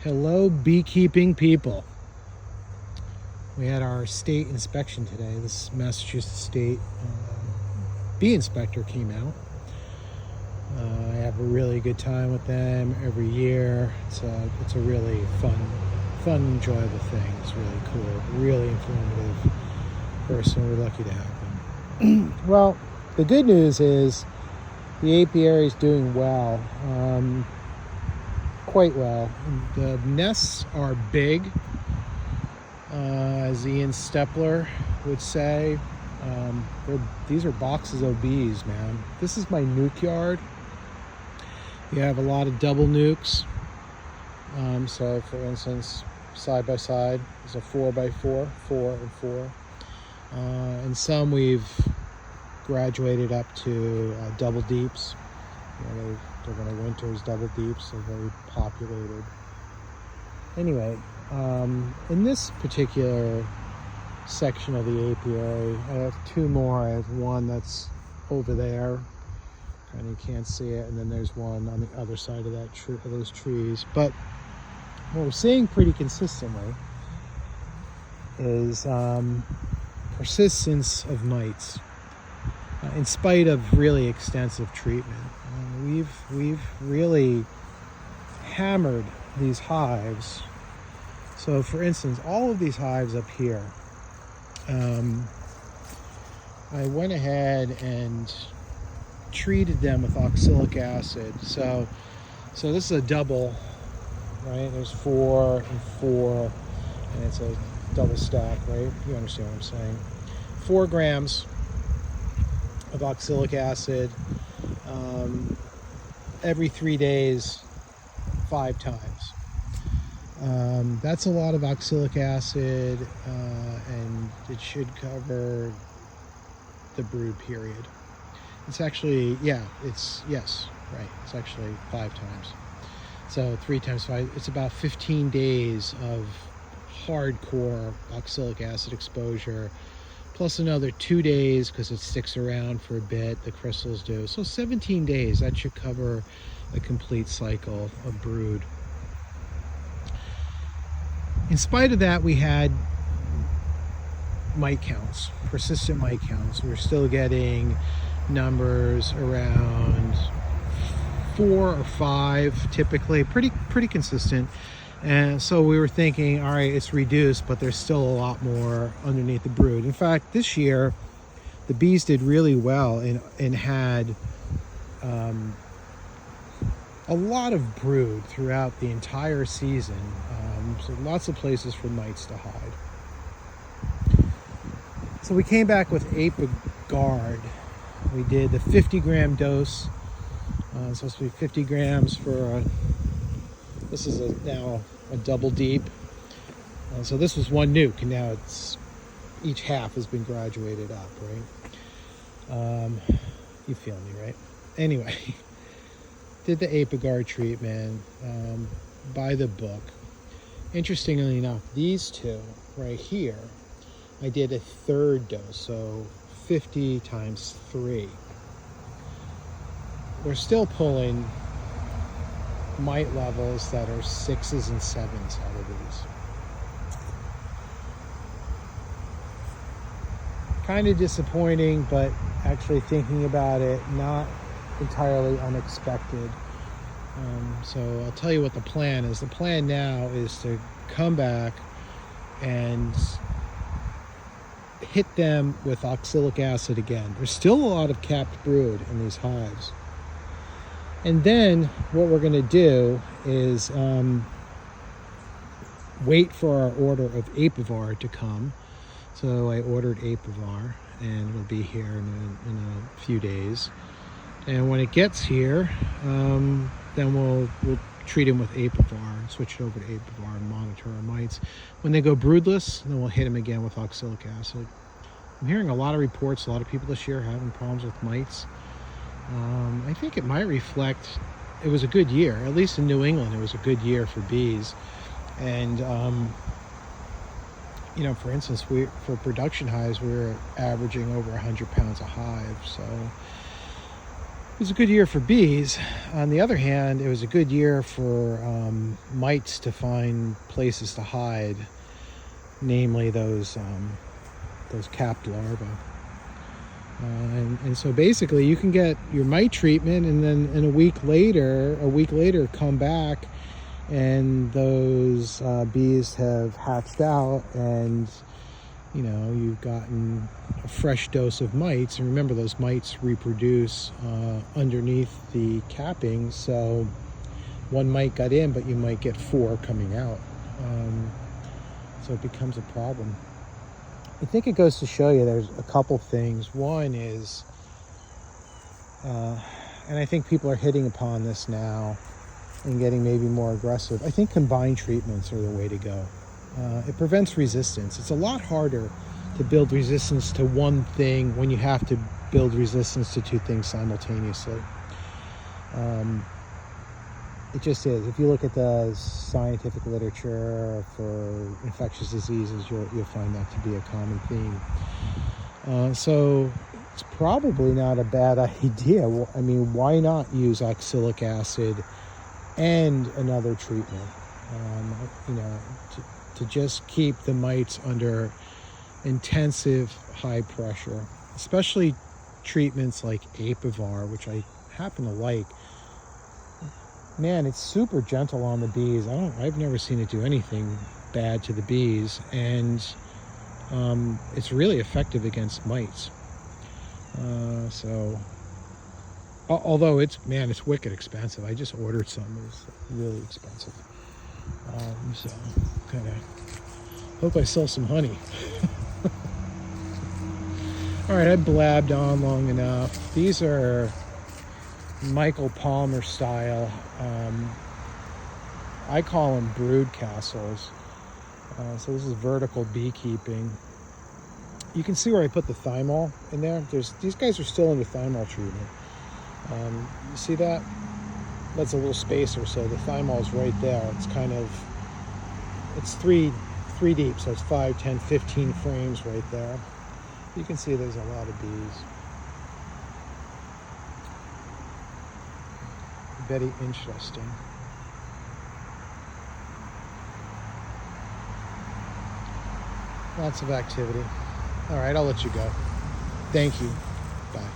Hello, beekeeping people. We had our state inspection today. This Massachusetts State bee inspector came out. I have a really good time with them every year. It's a really fun, enjoyable thing. It's really cool, really informative person. We're lucky to have them. Well, the good news is the apiary is doing well. Quite well. The nests are big, as Ian Stepler would say. These are boxes of bees, man. This is my nuke yard. You have a lot of double nukes. So for instance, side by side is a 4x4, 4 and 4. And some we've graduated up to double deeps. They're going to winters, double deeps, they're very populated. Anyway, in this particular section of the apiary, I have two more. I have one that's over there, kind of can't see it, and then there's one on the other side of that of those trees. But what we're seeing pretty consistently is persistence of mites, in spite of really extensive treatment. We've really hammered these hives. So for instance, all of these hives up here, I went ahead and treated them with oxalic acid. So this is a double, right? There's 4 and 4, and it's a double stack, right? You understand what I'm saying. 4 grams of oxalic acid every 3 days, 5 times. That's a lot of oxalic acid, and it should cover the brood period. It's actually, it's actually 5 times. So 3 times 5, it's about 15 days of hardcore oxalic acid exposure, plus another 2 days because it sticks around for a bit, the crystals do. So 17 days, that should cover a complete cycle of brood. In spite of that, we had mite counts, persistent mite counts. We're still getting numbers around 4 or 5, typically, pretty consistent. And so we were thinking, all right, it's reduced, but there's still a lot more underneath the brood. In fact, this year, the bees did really well and had a lot of brood throughout the entire season. So lots of places for mites to hide. So we came back with Apiguard. We did the 50-gram dose. It's supposed to be 50 grams for this is now a double deep. So this was one nuke, and now each half has been graduated up, right? You feel me, right? Anyway, did the Apiguard treatment by the book. Interestingly enough, these two right here, I did a 3rd dose, so 50 times 3. We're still pulling mite levels that are 6s and 7s out of these. Kind of disappointing, but actually thinking about it, not entirely unexpected. So I'll tell you what the plan is. The plan now is to come back and hit them with oxalic acid again. There's still a lot of capped brood in these hives. And then what we're going to do is wait for our order of Apivar to come. So I ordered Apivar, and it'll be here in a few days. And when it gets here, then we'll treat them with Apivar and switch it over to Apivar and monitor our mites. When they go broodless, then we'll hit them again with oxalic acid. I'm hearing a lot of reports, a lot of people this year having problems with mites. I think it might reflect, it was a good year, at least in New England, it was a good year for bees. And, for instance, for production hives, we were averaging over 100 pounds a hive. So It was a good year for bees. On the other hand, it was a good year for mites to find places to hide, namely those capped larvae. And so basically you can get your mite treatment, and then a week later come back, and those bees have hatched out, and you've gotten a fresh dose of mites. And remember, those mites reproduce underneath the capping, so one mite got in, but you might get 4 coming out. So it becomes a problem. I think it goes to show you there's a couple things. One is, and I think people are hitting upon this now and getting maybe more aggressive, I think combined treatments are the way to go. It prevents resistance. It's a lot harder to build resistance to one thing when you have to build resistance to 2 things simultaneously. It just is. If you look at the scientific literature for infectious diseases, you'll find that to be a common theme. So it's probably not a bad idea. I mean, why not use oxalic acid and another treatment? To just keep the mites under intensive high pressure, especially treatments like Apivar, which I happen to like. Man, it's super gentle on the bees. I've never seen it do anything bad to the bees, and it's really effective against mites. Although it's wicked expensive. I just ordered some. It's really expensive. So kind of hope I sell some honey. All right, I blabbed on long enough. These are Michael Palmer style. I call them brood castles. So this is vertical beekeeping. You can see where I put the thymol in there. These guys are still under thymol treatment. You see that? That's a little spacer, so the thymol's right there. It's 3 deep, so it's 5, 10, 15 frames right there. You can see there's a lot of bees. Very interesting. Lots of activity. All right, I'll let you go. Thank you. Bye.